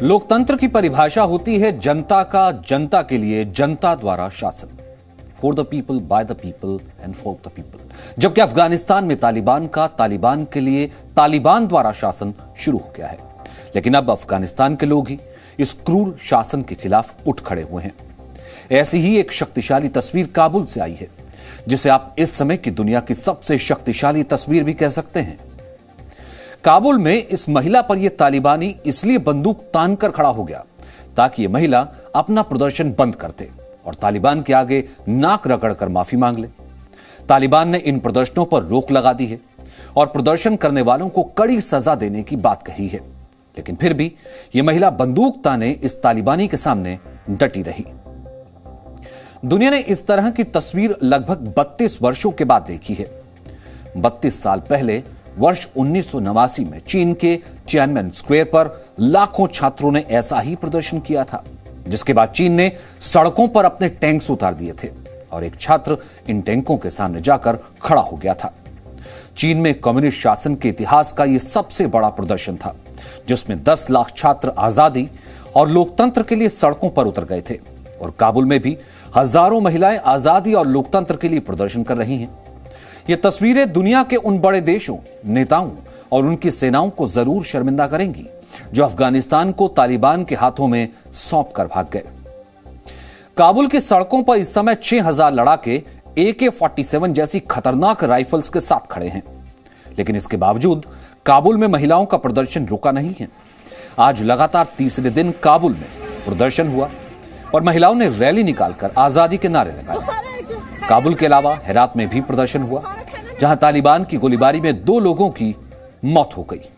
लोकतंत्र की परिभाषा होती है जनता का जनता के लिए जनता द्वारा शासन। For the people, by the people and for the people. जबकि अफगानिस्तान में तालिबान का तालिबान के लिए तालिबान द्वारा शासन शुरू हो गया है। लेकिन अब अफगानिस्तान के लोग ही इस क्रूर शासन के खिलाफ उठ खड़े हुए हैं। ऐसी ही एक शक्तिशाली तस्वीर काबुल से आई है, जिसे आप इस समय की दुनिया की सबसे शक्तिशाली तस्वीर भी कह सकते हैं। काबुल में इस महिला पर यह तालिबानी इसलिए बंदूक तान कर खड़ा हो गया ताकि यह महिला अपना प्रदर्शन बंद कर दे और तालिबान के आगे नाक रगड़कर माफी मांग ले। तालिबान ने इन प्रदर्शनों पर रोक लगा दी है और प्रदर्शन करने वालों को कड़ी सजा देने की बात कही है। लेकिन फिर भी यह महिला बंदूक ताने इस तालिबानी के सामने डटी रही। दुनिया ने इस तरह की तस्वीर लगभग 32 वर्षों के बाद देखी है। 32 साल पहले वर्ष 1989 में चीन के टियानमेन स्क्वायर पर लाखों छात्रों ने ऐसा ही प्रदर्शन किया था, जिसके बाद चीन ने सड़कों पर अपने टैंक्स उतार दिए थे और एक छात्र इन टैंकों के सामने जाकर खड़ा हो गया था। चीन में कम्युनिस्ट शासन के इतिहास का यह सबसे बड़ा प्रदर्शन था, जिसमें 10 लाख छात्र आजादी और लोकतंत्र के लिए सड़कों पर उतर गए थे। और काबुल में भी हजारों महिलाएं आजादी और लोकतंत्र के लिए प्रदर्शन कर रही हैं। ये तस्वीरें दुनिया के उन बड़े देशों, नेताओं और उनकी सेनाओं को जरूर शर्मिंदा करेंगी जो अफगानिस्तान को तालिबान के हाथों में सौंप कर भाग गए। काबुल की सड़कों पर इस समय 6000 लड़ाके AK-47 जैसी खतरनाक राइफल्स के साथ खड़े हैं। लेकिन इसके बावजूद काबुल में महिलाओं का प्रदर्शन रुका नहीं है। आज लगातार तीसरे दिन काबुल में प्रदर्शन हुआ और महिलाओं ने रैली निकालकर आजादी के नारे लगाए। काबुल के अलावा हेरात में भी प्रदर्शन हुआ, जहां तालिबान की गोलीबारी में 2 लोगों की मौत हो गई।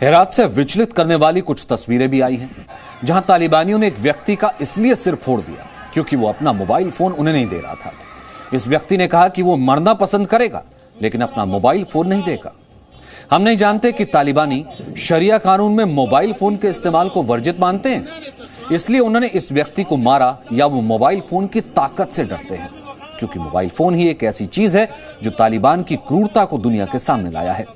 हेरात से विचलित करने वाली कुछ तस्वीरें भी आई हैं, जहां तालिबानियों ने एक व्यक्ति का इसलिए सिर फोड़ दिया क्योंकि वो अपना मोबाइल फोन उन्हें नहीं दे रहा था। इस व्यक्ति ने कहा कि वो मरना पसंद करेगा लेकिन अपना मोबाइल फोन नहीं देगा। हम नहीं जानते कि तालिबानी शरिया कानून में मोबाइल फोन के इस्तेमाल को वर्जित मानते हैं, इसलिए उन्होंने इस व्यक्ति को मारा या वो मोबाइल फोन की ताकत से डरते हैं, क्योंकि मोबाइल फोन ही एक ऐसी चीज है जो तालिबान की क्रूरता को दुनिया के सामने लाया है।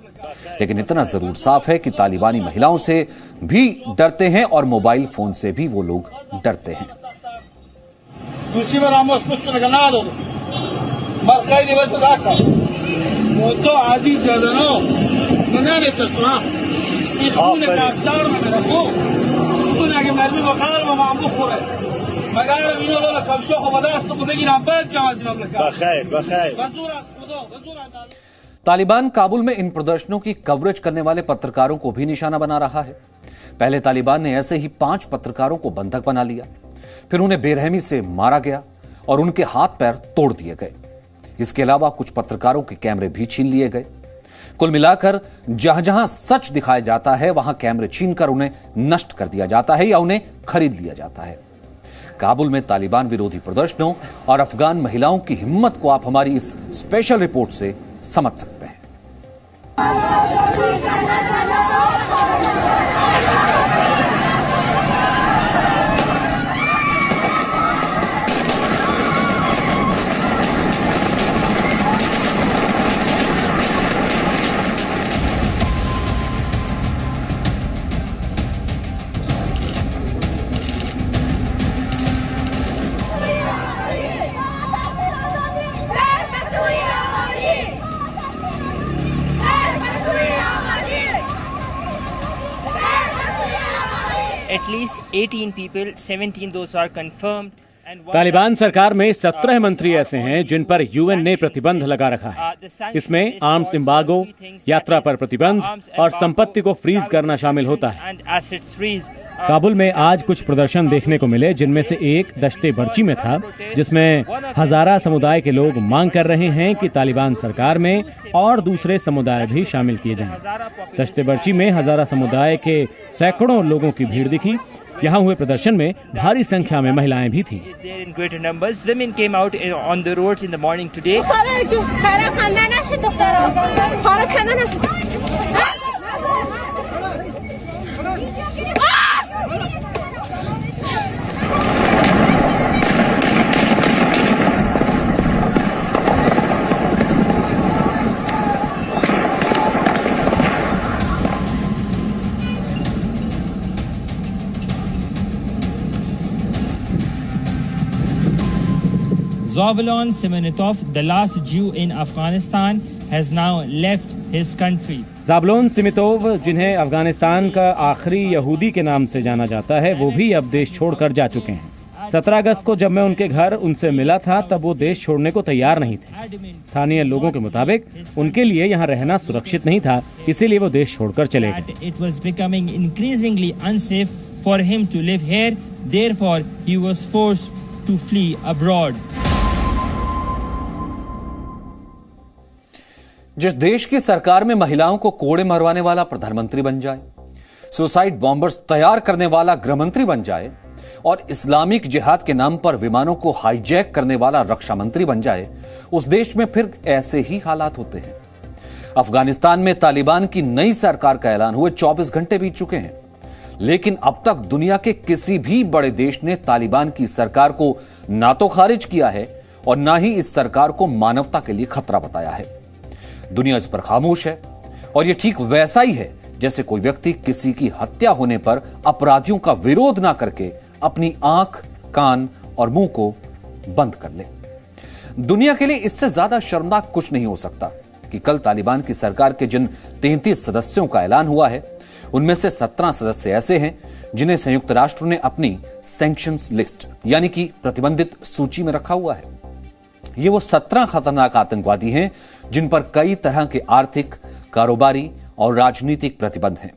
लेकिन इतना जरूर साफ है कि तालिबानी महिलाओं से भी डरते हैं और मोबाइल फोन से भी वो लोग डरते हैं। तालिबान काबुल में इन प्रदर्शनों की कवरेज करने वाले पत्रकारों को भी निशाना बना रहा है। पहले तालिबान ने ऐसे ही 5 पत्रकारों को बंधक बना लिया, फिर उन्हें बेरहमी से मारा गया और उनके हाथ पैर तोड़ दिए गए। इसके अलावा कुछ पत्रकारों के कैमरे भी छीन लिए गए। कुल मिलाकर जहां जहां सच दिखाया जाता है वहां कैमरे छीनकर उन्हें नष्ट कर दिया जाता है या उन्हें खरीद लिया जाता है। काबुल में तालिबान विरोधी प्रदर्शनों और अफगान महिलाओं की हिम्मत को आप हमारी इस स्पेशल रिपोर्ट से समझ सकते हैं। At least 18 people, 17 those are confirmed, Taliban सरकार में 17 मंत्री ऐसे हैं जिन पर यूएन ने प्रतिबंध लगा रखा है। इसमें आर्म्स एम्बार्गो, यात्रा पर प्रतिबंध और संपत्ति को फ्रीज करना शामिल होता है। काबुल में आज कुछ प्रदर्शन देखने को मिले, जिनमें से एक दश्ते बर्ची में था, जिसमें हजारा समुदाय के लोग मांग कर रहे हैं कि तालिबान सरकार में और दूसरे समुदाय भी शामिल किए जाएं। दश्ते बर्ची में हजारा समुदाय के सैकड़ों लोगों की भीड़ दिखी। यहाँ हुए प्रदर्शन में भारी संख्या में महिलाएं भी थीं। Zavlon Simonitov, the last Jew in Afghanistan, has now left his country. ज़ाबलोन सिमितोव, जिन्हें अफगानिस्तान का आखिरी यहूदी के नाम से जाना जाता है, वो भी अब देश छोड़कर जा चुके हैं। 17 अगस्त को जब मैं उनके घर उनसे मिला था, तब वो देश छोड़ने को तैयार नहीं थे। स्थानीय लोगों के मुताबिक उनके लिए यहाँ रहना सुरक्षित नहीं था, इसीलिए वो देश छोड़कर चले गए। It was becoming increasingly unsafe for him to live here, therefore he was forced to flee abroad. जिस देश की सरकार में महिलाओं को कोड़े मरवाने वाला प्रधानमंत्री बन जाए, सुसाइड बॉम्बर्स तैयार करने वाला गृहमंत्री बन जाए और इस्लामिक जिहाद के नाम पर विमानों को हाईजैक करने वाला रक्षा मंत्री बन जाए, उस देश में फिर ऐसे ही हालात होते हैं। अफगानिस्तान में तालिबान की नई सरकार का ऐलान हुए 24 घंटे बीत चुके हैं, लेकिन अब तक दुनिया के किसी भी बड़े देश ने तालिबान की सरकार को ना तो खारिज किया है और ना ही इस सरकार को मानवता के लिए खतरा बताया है। दुनिया इस पर खामोश है और यह ठीक वैसा ही है जैसे कोई व्यक्ति किसी की हत्या होने पर अपराधियों का विरोध ना करके अपनी आंख, कान और मुंह को बंद कर ले। दुनिया के लिए इससे ज्यादा शर्मनाक कुछ नहीं हो सकता कि कल तालिबान की सरकार के जिन 33 सदस्यों का ऐलान हुआ है, उनमें से 17 सदस्य ऐसे हैं जिन्हें संयुक्त राष्ट्र ने अपनी सैंक्शंस लिस्ट यानी कि प्रतिबंधित सूची में रखा हुआ है। ये वो 17 खतरनाक आतंकवादी हैं जिन पर कई तरह के आर्थिक, कारोबारी और राजनीतिक प्रतिबंध हैं।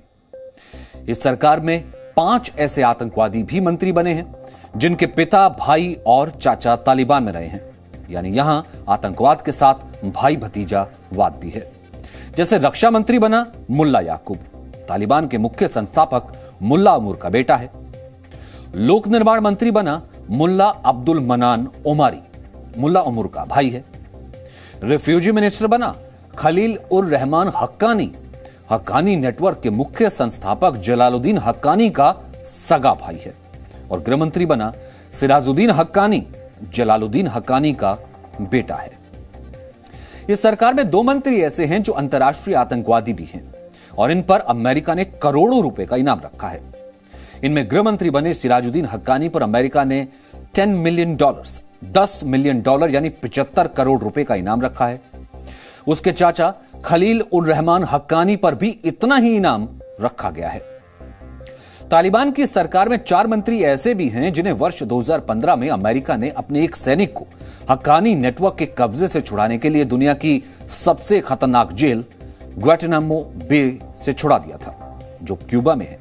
इस सरकार में 5 ऐसे आतंकवादी भी मंत्री बने हैं जिनके पिता, भाई और चाचा तालिबान में रहे हैं, यानी यहां आतंकवाद के साथ भाई भतीजा वाद भी है। जैसे रक्षा मंत्री बना मुल्ला याकूब, तालिबान के मुख्य संस्थापक मुल्ला उमर का बेटा है। लोक निर्माण मंत्री बना मुल्ला अब्दुल मनान ओमारी, मुल्ला उमर का भाई है। रिफ्यूजी मिनिस्टर बना खलील उर रहमान हक्कानी, हक्कानी नेटवर्क के मुख्य संस्थापक जलालुद्दीन हक्कानी का सगा भाई है। और गृहमंत्री बना सिराजुद्दीन हक्कानी, जलालुद्दीन हक्कानी का बेटा है। इस सरकार में 2 मंत्री ऐसे हैं जो अंतर्राष्ट्रीय आतंकवादी भी हैं और इन पर अमेरिका ने करोड़ों रुपए का इनाम रखा है। इनमें गृहमंत्री बने सिराजुद्दीन हक्कानी पर अमेरिका ने $10 मिलियन, $10 मिलियन यानी 75 करोड़ रुपए का इनाम रखा है। उसके चाचा खलील उर रहमान हक्कानी पर भी इतना ही इनाम रखा गया है। तालिबान की सरकार में 4 मंत्री ऐसे भी हैं जिन्हें वर्ष 2015 में अमेरिका ने अपने एक सैनिक को हक्कानी नेटवर्क के कब्जे से छुड़ाने के लिए दुनिया की सबसे खतरनाक जेल ग्वांटानामो बे से छुड़ा दिया था, जो क्यूबा में है।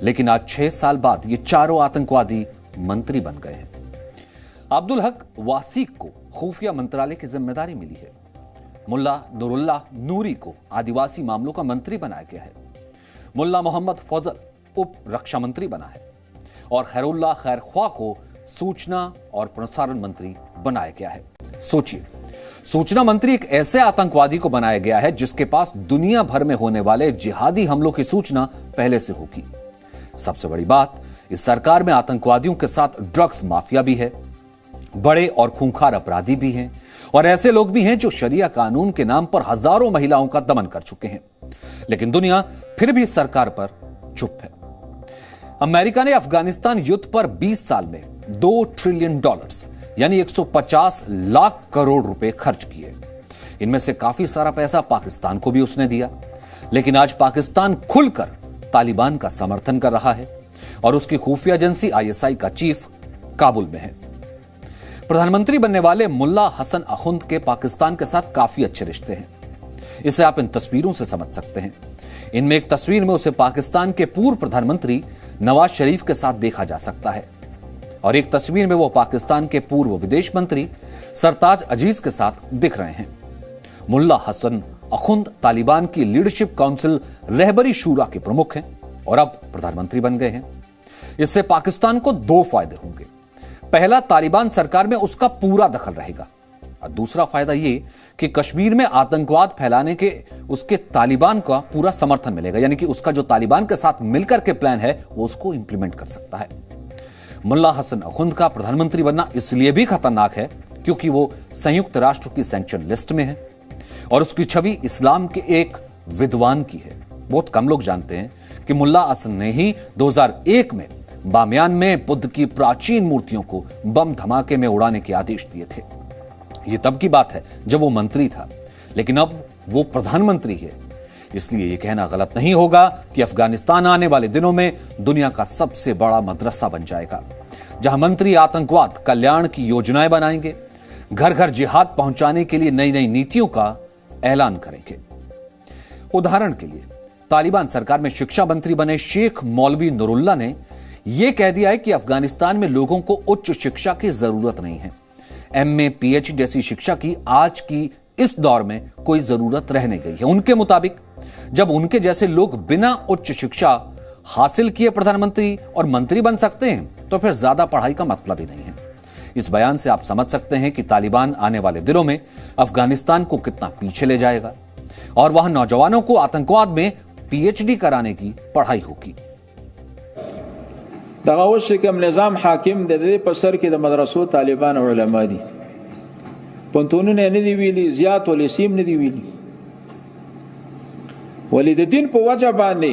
लेकिन आज 6 साल बाद ये चारों आतंकवादी मंत्री बन गए हैं। अब्दुल हक वासीक को खुफिया मंत्रालय की जिम्मेदारी मिली है। मुल्ला नूरुल्लाह नूरी को आदिवासी मामलों का मंत्री बनाया गया है। मुल्ला मोहम्मद फजल उप रक्षा मंत्री बना है और खैरुल्लाह खैरख्वाह को सूचना और प्रसारण मंत्री बनाया गया है। सोचिए, सूचना मंत्री एक ऐसे आतंकवादी को बनाया गया है जिसके पास दुनिया भर में होने वाले जिहादी हमलों की सूचना पहले से होगी। सबसे बड़ी बात, इस सरकार में आतंकवादियों के साथ ड्रग्स माफिया भी है, बड़े और खूंखार अपराधी भी हैं और ऐसे लोग भी हैं जो शरिया कानून के नाम पर हजारों महिलाओं का दमन कर चुके हैं। लेकिन दुनिया फिर भी सरकार पर चुप है। अमेरिका ने अफगानिस्तान युद्ध पर 20 साल में $2 ट्रिलियन यानी 150 लाख करोड़ रुपए खर्च किए। इनमें से काफी सारा पैसा पाकिस्तान को भी उसने दिया। लेकिन आज पाकिस्तान खुलकर तालिबान का समर्थन कर रहा है और उसकी खुफिया एजेंसी ISI का चीफ काबुल में है। प्रधानमंत्री बनने वाले मुल्ला हसन अखुंद के पाकिस्तान के साथ काफी अच्छे रिश्ते हैं। इसे आप इन तस्वीरों से समझ सकते हैं। इनमें एक तस्वीर में उसे पाकिस्तान के पूर्व प्रधानमंत्री नवाज शरीफ के साथ देखा जा सकता है और एक तस्वीर में वो पाकिस्तान के पूर्व विदेश मंत्री सरताज अजीज के साथ दिख रहे हैं। मुल्ला हसन अखुंद तालिबान की लीडरशिप काउंसिल रहबरी शूरा के प्रमुख हैं और अब प्रधानमंत्री बन गए हैं। इससे पाकिस्तान को दो फायदे होंगे। पहला, तालिबान सरकार में उसका पूरा दखल रहेगा और दूसरा फायदा यह कि कश्मीर में आतंकवाद फैलाने के उसके तालिबान का पूरा समर्थन मिलेगा, यानी कि उसका जो तालिबान के साथ मिलकर के प्लान है वो उसको इंप्लीमेंट कर सकता है। मुल्ला हसन अखुंद का प्रधानमंत्री बनना इसलिए भी खतरनाक है क्योंकि वो संयुक्त राष्ट्र की सैंक्शन लिस्ट में है और उसकी छवि इस्लाम के एक विद्वान की है। बहुत कम लोग जानते हैं कि मुल्ला हसन ने ही 2001 में बामियान में बुद्ध की प्राचीन मूर्तियों को बम धमाके में उड़ाने के आदेश दिए थे। यह तब की बात है जब वो मंत्री था, लेकिन अब वो प्रधानमंत्री है। इसलिए यह कहना गलत नहीं होगा कि अफगानिस्तान आने वाले दिनों में दुनिया का सबसे बड़ा मदरसा बन जाएगा, जहां मंत्री आतंकवाद कल्याण की योजनाएं बनाएंगे, घर घर जिहाद पहुंचाने के लिए नई नई नीतियों का ऐलान करेंगे। उदाहरण के लिए तालिबान सरकार में शिक्षा मंत्री बने शेख मौलवी नूरुल्लाह ने यह कह दिया है कि अफगानिस्तान में लोगों को उच्च शिक्षा की जरूरत नहीं है। एमए, पीएचडी जैसी शिक्षा की आज की इस दौर में कोई जरूरत रह नहीं गई है। उनके मुताबिक जब उनके जैसे लोग बिना उच्च शिक्षा हासिल किए प्रधानमंत्री और मंत्री बन सकते हैं तो फिर ज्यादा पढ़ाई का मतलब ही नहीं है। इस बयान से आप समझ सकते हैं कि तालिबान आने वाले दिनों में अफगानिस्तान को कितना पीछे ले जाएगा और वहां नौजवानों को आतंकवाद में पीएचडी कराने की पढ़ाई होगी। दगावश कम निजाम हाकिम दे पसर के मदरसों तालिबान और उलमा दी पंतोन ने नहीं वीली जियात वाली सीम नहीं वीली वली द दिन पर वजह बांधे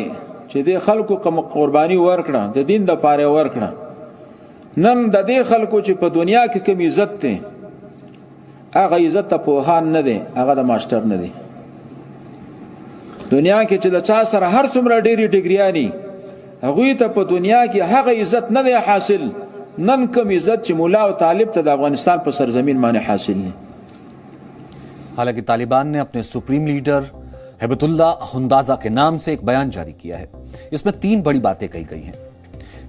दे खल को कम कुर्बानी वर्कना द दिन द पारे वर्कना नन द दे खल को च दुनिया की कम इज्जत थे आगा इज्जत पोहान न दे आगा द मास्टर न दे दुनिया के च चा सर हर सुमरा डेरी डिग्रियानी अगुई तप दुनिया की हक इज्जत न दे हासिल नन कम इज्जत च मुला और तालिब तद अफगानिस्तान पर सरजमीन माने हासिल ने। हालांकि तालिबान ने अपने सुप्रीम लीडर हिबतुल्ला हुंदाजा के नाम से एक बयान जारी किया है। इसमें 3 बड़ी बातें कही गई हैं।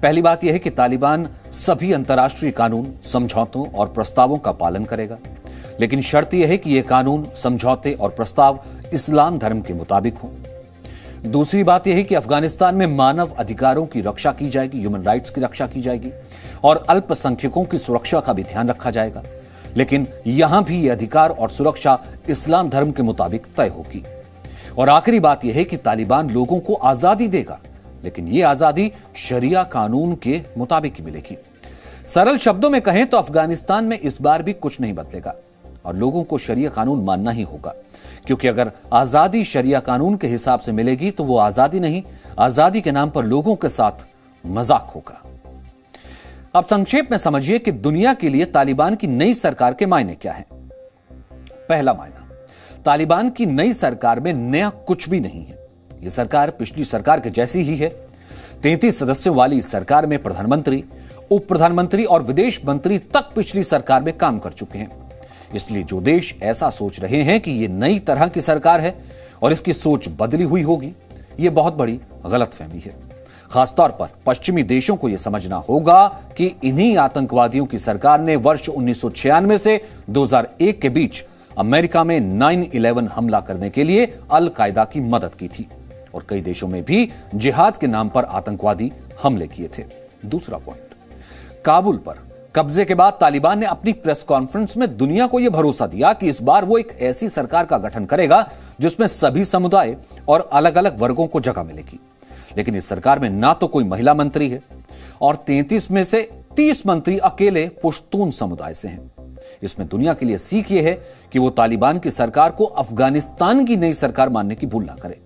पहली बात यह है कि तालिबान सभी अंतर्राष्ट्रीय कानून, समझौतों और प्रस्तावों का पालन करेगा, लेकिन शर्त यह है कि यह कानून, समझौते और प्रस्ताव इस्लाम धर्म के मुताबिक हों। दूसरी बात यह है कि अफगानिस्तान में मानव अधिकारों की रक्षा की जाएगी, ह्यूमन राइट्स की रक्षा की जाएगी और अल्पसंख्यकों की सुरक्षा का भी ध्यान रखा जाएगा, लेकिन यहां भी यह अधिकार और सुरक्षा इस्लाम धर्म के मुताबिक तय होगी। और आखिरी बात यह है कि तालिबान लोगों को आजादी देगा, लेकिन यह आजादी शरिया कानून के मुताबिक ही मिलेगी। सरल शब्दों में कहें तो अफगानिस्तान में इस बार भी कुछ नहीं बदलेगा और लोगों को शरिया कानून मानना ही होगा, क्योंकि अगर आजादी शरिया कानून के हिसाब से मिलेगी तो वो आजादी नहीं, आजादी के नाम पर लोगों के साथ मजाक होगा। अब संक्षेप में समझिए कि दुनिया के लिए तालिबान की नई सरकार के मायने क्या हैं। पहला मायना, तालिबान की नई सरकार में नया कुछ भी नहीं है। यह सरकार पिछली सरकार के जैसी ही है। 33 सदस्यों वाली सरकार में प्रधानमंत्री, उप प्रधानमंत्री और विदेश मंत्री तक पिछली सरकार में काम कर चुके हैं। इसलिए जो देश ऐसा सोच रहे हैं कि यह नई तरह की सरकार है और इसकी सोच बदली हुई होगी, यह बहुत बड़ी गलतफहमी है। खासतौर पर पश्चिमी देशों को यह समझना होगा कि इन्हीं आतंकवादियों की सरकार ने वर्ष 1996 से 2001 के बीच अमेरिका में 9/11 हमला करने के लिए अल कायदा की मदद की थी और कई देशों में भी जिहाद के नाम पर आतंकवादी हमले किए थे। दूसरा पॉइंट, काबुल पर कब्जे के बाद तालिबान ने अपनी प्रेस कॉन्फ्रेंस में दुनिया को यह भरोसा दिया कि इस बार वो एक ऐसी सरकार का गठन करेगा जिसमें सभी समुदाय और अलग अलग वर्गों को जगह मिलेगी। लेकिन इस सरकार में ना तो कोई महिला मंत्री है और 33 में से 30 मंत्री अकेले पुश्तून समुदाय से हैं। इसमें दुनिया के लिए सीख यह है कि वो तालिबान की सरकार को अफगानिस्तान की नई सरकार मानने की भूल ना करे।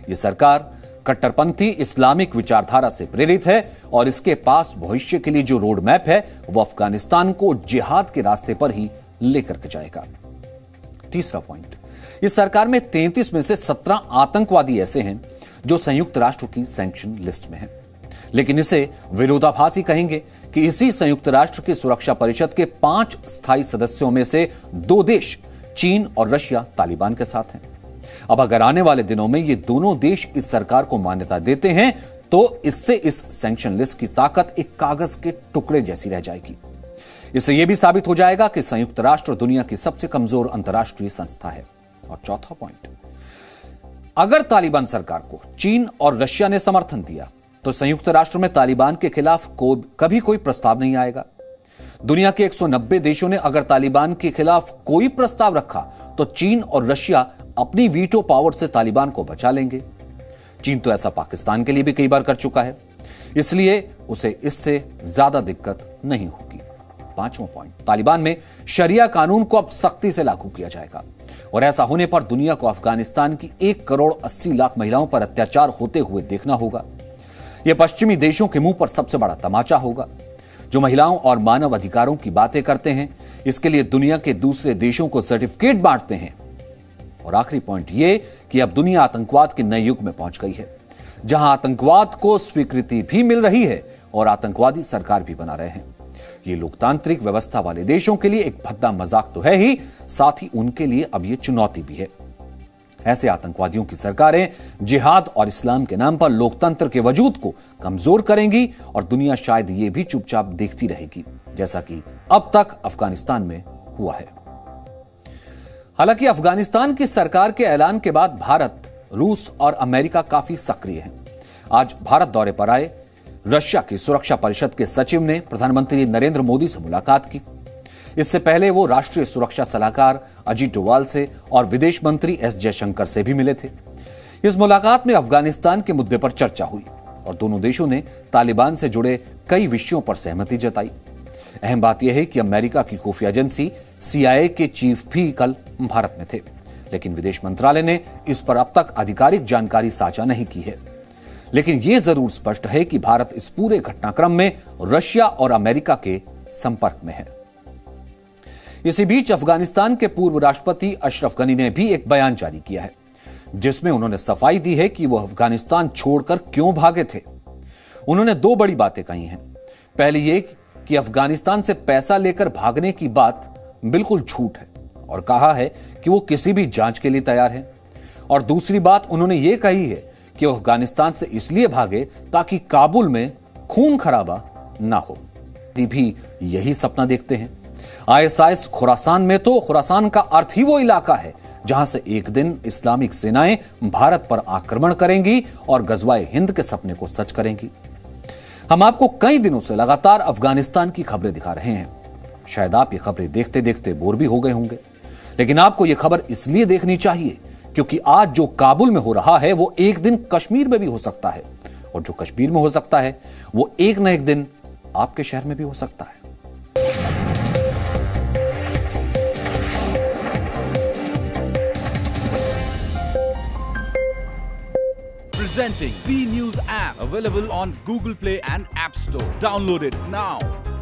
यह सरकार कट्टरपंथी इस्लामिक विचारधारा से प्रेरित है और इसके पास भविष्य के लिए जो रोड मैप है वो अफगानिस्तान को जिहाद के रास्ते पर ही लेकर के जाएगा। तीसरा पॉइंट, इस सरकार में 33 में से 17 आतंकवादी ऐसे हैं जो संयुक्त राष्ट्र की सैंक्शन लिस्ट में हैं, लेकिन इसे विरोधाभासी कहेंगे कि इसी संयुक्त राष्ट्र की सुरक्षा परिषद के 5 स्थायी सदस्यों में से 2 देश चीन और रशिया तालिबान के साथ हैं। अब अगर आने वाले दिनों में ये दोनों देश इस सरकार को मान्यता देते हैं तो इससे इस सैंक्शन लिस्ट की ताकत एक कागज के टुकड़े जैसी रह जाएगी। इससे यह भी साबित हो जाएगा कि संयुक्त राष्ट्र दुनिया की सबसे कमजोर अंतर्राष्ट्रीय संस्था है। और चौथा पॉइंट, अगर तालिबान सरकार को चीन और रशिया ने समर्थन दिया तो संयुक्त राष्ट्र में तालिबान के खिलाफ कभी कोई प्रस्ताव नहीं आएगा। दुनिया के 190 देशों ने अगर तालिबान के खिलाफ कोई प्रस्ताव रखा तो चीन और रशिया अपनी वीटो पावर से तालिबान को बचा लेंगे। चीन तो ऐसा पाकिस्तान के लिए भी कई बार कर चुका है, इसलिए उसे इससे ज्यादा दिक्कत नहीं होगी। 5वां पॉइंट, तालिबान में शरिया कानून को अब सख्ती से लागू किया जाएगा और ऐसा होने पर दुनिया को अफगानिस्तान की 1,80,00,000 महिलाओं पर अत्याचार होते हुए देखना होगा। यह पश्चिमी देशों के मुंह पर सबसे बड़ा तमाचा होगा जो महिलाओं और मानव अधिकारों की बातें करते हैं। इसके लिए दुनिया के दूसरे देशों को सर्टिफिकेट बांटते हैं। और आखिरी पॉइंट यह कि अब दुनिया आतंकवाद के नए युग में पहुंच गई है, जहां आतंकवाद को स्वीकृति भी मिल रही है और आतंकवादी सरकार भी बना रहे हैं। ये लोकतांत्रिक व्यवस्था वाले देशों के लिए एक भद्दा मजाक तो है ही, साथ ही उनके लिए अब यह चुनौती भी है। ऐसे आतंकवादियों की सरकारें जिहाद और इस्लाम के नाम पर लोकतंत्र के वजूद को कमजोर करेंगी और दुनिया शायद ये भी चुपचाप देखती रहेगी, जैसा कि अब तक अफगानिस्तान में हुआ है। हालांकि अफगानिस्तान की सरकार के ऐलान के बाद भारत, रूस और अमेरिका काफी सक्रिय हैं। आज भारत दौरे पर आए रशिया की सुरक्षा परिषद के सचिव ने प्रधानमंत्री नरेंद्र मोदी से मुलाकात की। इससे पहले वो राष्ट्रीय सुरक्षा सलाहकार अजीत डोवाल से और विदेश मंत्री एस जयशंकर से भी मिले थे। इस मुलाकात में अफगानिस्तान के मुद्दे पर चर्चा हुई और दोनों देशों ने तालिबान से जुड़े कई विषयों पर सहमति जताई। अहम बात यह है कि अमेरिका की खुफिया एजेंसी CIA के चीफ भी कल भारत में थे, लेकिन विदेश मंत्रालय ने इस पर अब तक आधिकारिक जानकारी साझा नहीं की है। लेकिन यह जरूर स्पष्ट है कि भारत इस पूरे घटनाक्रम में रशिया और अमेरिका के संपर्क में है। इसी बीच अफगानिस्तान के पूर्व राष्ट्रपति अशरफ गनी ने भी एक बयान जारी किया है, जिसमें उन्होंने सफाई दी है कि वो अफगानिस्तान छोड़कर क्यों भागे थे। उन्होंने 2 बड़ी बातें कही हैं। पहली ये कि अफगानिस्तान से पैसा लेकर भागने की बात बिल्कुल झूठ है और कहा है कि वो किसी भी जांच के लिए तैयार हैं। और दूसरी बात उन्होंने ये कही है कि वो अफगानिस्तान से इसलिए भागे ताकि काबुल में खून खराबा ना हो। भी यही सपना देखते हैं। ISIS खुरासान में तो खुरासान का अर्थ ही वो इलाका है जहां से एक दिन इस्लामिक सेनाएं भारत पर आक्रमण करेंगी और गजवाए हिंद के सपने को सच करेंगी। हम आपको कई दिनों से लगातार अफगानिस्तान की खबरें दिखा रहे हैं। शायद आप ये खबरें देखते देखते बोर भी हो गए होंगे, लेकिन आपको ये खबर इसलिए देखनी चाहिए क्योंकि आज जो काबुल में हो रहा है वो एक दिन कश्मीर में भी हो सकता है, और जो कश्मीर में हो सकता है वो एक न एक दिन आपके शहर में भी हो सकता है। Presenting B News app, available on Google Play and App Store. Download it now.